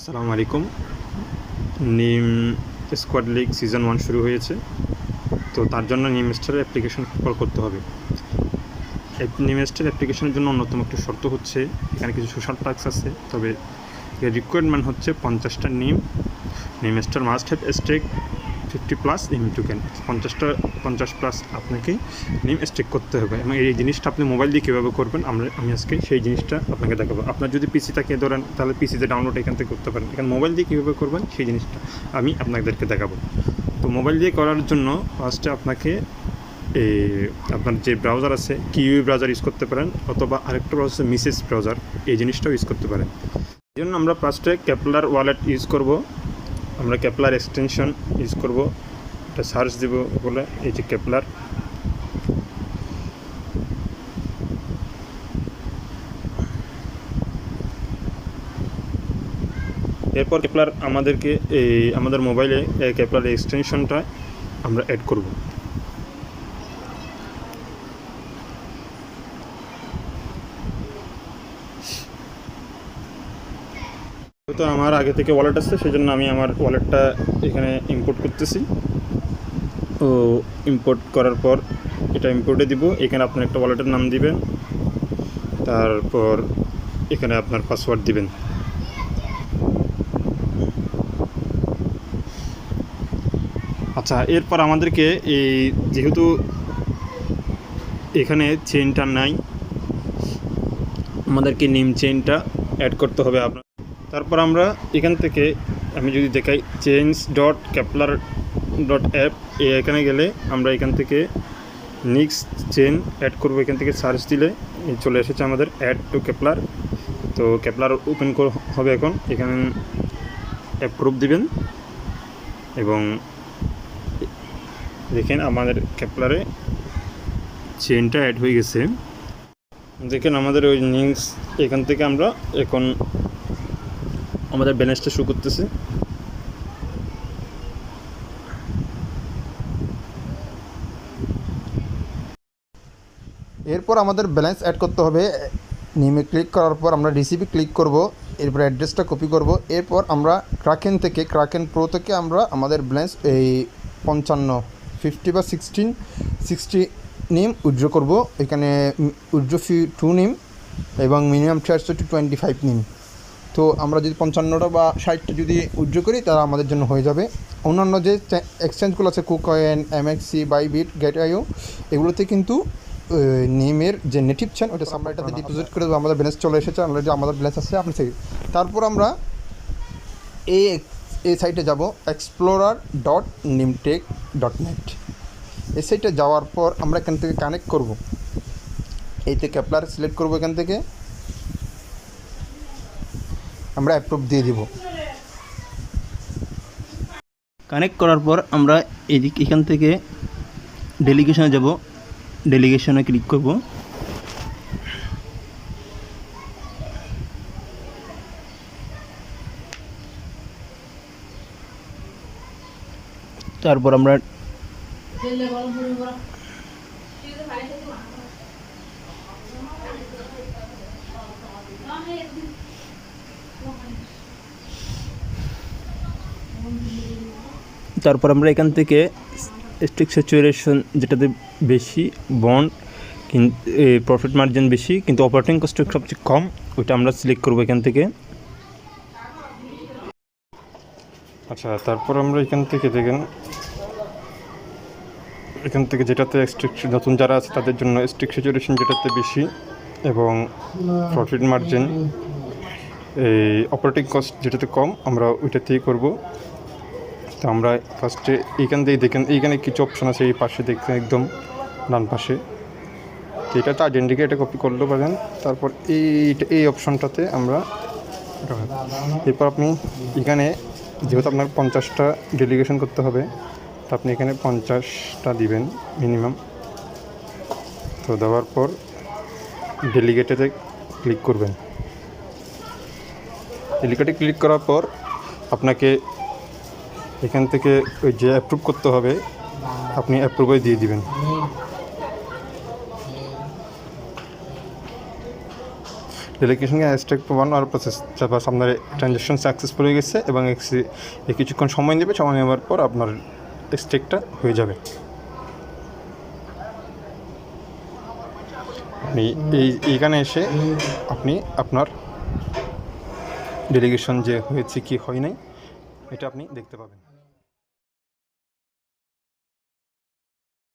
আসসালামু আলাইকুম। নিম স্কোয়াড লিগ সিজন 1 শুরু হয়েছে। তো তার জন্য নিম স্টারের অ্যাপ্লিকেশন কল করতে হবে। নিম স্টার অ্যাপ্লিকেশনের জন্য অন্যতম একটি শর্ত হচ্ছে এখানে কিছু সোশ্যাল টাস্ক আছে, তবে এর রিকোয়ারমেন্ট হচ্ছে 50টা নিম স্টার মাস্ট হ্যাভ স্টেক 50+ নিম টোকেন। 50+ আপনাকে নিম স্টেক করতে হবে, এবং এই জিনিসটা আপনি মোবাইল দিয়ে কীভাবে করবেন আমি আজকে সেই জিনিসটা আপনাকে দেখাবো। আপনার যদি পিসি থাকে ধরেন, তাহলে পিসিতে ডাউনলোড এখান থেকে করতে পারেন। এখানে মোবাইল দিয়ে কীভাবে করবেন সেই জিনিসটা আমি আপনাদেরকে দেখাবো। তো মোবাইল দিয়ে করার জন্য ফার্স্টে আপনাকে আপনার যে ব্রাউজার আছে কিউই ব্রাউজার ইউজ করতে পারেন, অথবা আরেকটা ব্রাউজার মিসেস ব্রাউজার, এই জিনিসটাও ইউজ করতে পারেন। এই জন্য আমরা ফার্স্টে কেপলার ওয়ালেট ইউজ করব। আমরা কেপলার এক্সটেনশন ইউজ করব, এটা সার্চ দেব বলে এই যে কেপলার। এরপর কেপলার আমাদেরকে আমাদের মোবাইলে কেপলার এক্সটেনশনটা আমরা অ্যাড করব। তো আমার আগে থেকে ওয়ালেট আছে, সেই জন্য আমি আমার ওয়ালেটটা এখানে ইম্পোর্ট করতেছি। ও ইম্পোর্ট করার পর এটা ইম্পোর্টে দিব। এখানে আপনার একটা ওয়ালেটের নাম দিবেন, তারপর এখানে আপনার পাসওয়ার্ড দিবেন। আচ্ছা, এরপর আমাদেরকে যেহেতু এখানে চেইনটা নাই, আমাদেরকে নিম চেইনটা অ্যাড করতে হবে আপনার। তারপর আমরা এখান থেকে আমি যদি দেখাই change.kepler.app, এখানে গেলে আমরা এখান থেকে নেক্সট চেইন অ্যাড করব। এখান থেকে সার্চ দিলে চলে এসেছে আমাদের অ্যাড টু কেপলার। তো কেপলার ওপেন হবে এখন। এখানে অ্যাপ্রুভ দিবেন এবং দেখেন আমাদের কেপলারে চেইনটা অ্যাড হয়ে গেছে। দেখেন আমাদের ওই নেক্সট এখান থেকে আমরা এখন আমাদের ব্যালেন্সটা শো করতেছে। এরপর আমাদের ব্যালেন্স অ্যাড করতে হবে। নিমে ক্লিক করার পর আমরা রিসিপি ক্লিক করব, এরপর অ্যাড্রেসটা কপি করব। এরপর আমরা ক্রাকেন প্রো থেকে আমরা আমাদের ব্যালেন্স 50 বা 60 নিম উইথড্র করব। এখানে উইথড্র ফি 2 নিম এবং মিনিমাম চার্জ হচ্ছে 25 নিম। তো আমরা যদি 55টা বা 60টা যদি উইথড্র করি তাহলে আমাদের জন্য হয়ে যাবে। অন্যান্য যে এক্সচেঞ্জগুলো আছে কুকয়েন, এমএক্সি, বাইবিট, গেটআইও, এগুলোতে কিন্তু নেমের যে নেটিভ চেন ওটা আমরা এটাতে ডিপোজিট করে দেবো। আমাদের ব্যালেন্স চলে এসেছে, অলরেডি আমাদের ব্যালেন্স আছে আপনার থেকে। তারপর আমরা এই সাইটে যাব, explorer.nimtech.net। এই সাইটে যাওয়ার পর আমরা এখান থেকে কানেক্ট করব। এইতে কেপলার সিলেক্ট করব, এখান থেকে আমরা অ্যাপ্রুভ দিয়ে দিব। কানেক্ট করার পর আমরা এখান থেকে ডেলিগেশনে যাব, ডেলিগেশনে ক্লিক করব। তারপর আমরা এখান থেকে স্ট্রিক স্যাচুরেশন, যেটাতে বেশি বন্ড কিন্তু প্রফিট মার্জিন বেশি কিন্তু অপারেটিং কস্ট সবচেয়ে কম, ওইটা আমরা সিলেক্ট করবো এখান থেকে। আচ্ছা, তারপর আমরা এখান থেকে দেখেন, এখান থেকে যেটাতে নতুন যারা আছে তাদের জন্য স্ট্রিক স্যাচুরেশন যেটাতে বেশি এবং প্রফিট মার্জিন অপারেটিং কস্ট যেটাতে কম, আমরা ওইটাতেই করব। তো আমরা ফার্স্টে এইখান থেকে দেখেন, এইখানে কিছু অপশন আছে, এই পাশে দেখতে একদম ডান পাশে। তো এটা তো আইডেন্টিটি, এটা কপি করলেও পারেন। তারপর এই অপশনটাতে আমরা, এরপর আপনি এখানে যেহেতু আপনার 50টা ডেলিগেশন করতে হবে, তো আপনি এখানে 50টা দিবেন মিনিমাম। তো দেওয়ার পর ডেলিগেটেতে ক্লিক করবেন। ডেলিগেটে ক্লিক করার পর আপনাকে এখান থেকে ওই যে অ্যাপ্রুভ করতে হবে, আপনি অ্যাপ্রুভে দিয়ে দিবেন। ডেলিগেশন স্টেক 1 আর প্রসেস তারপর আপনার ট্রানজ্যাকশন সাকসেসফুল হয়ে গেছে এবং কিছুক্ষণ সময় নেবে, সময় নেওয়ার পর আপনার স্টেকটা হয়ে যাবে। এইখানে এসে আপনি আপনার ডেলিগেশন যে হয়েছে কি হয় নাই এটা আপনি দেখতে পাবেন।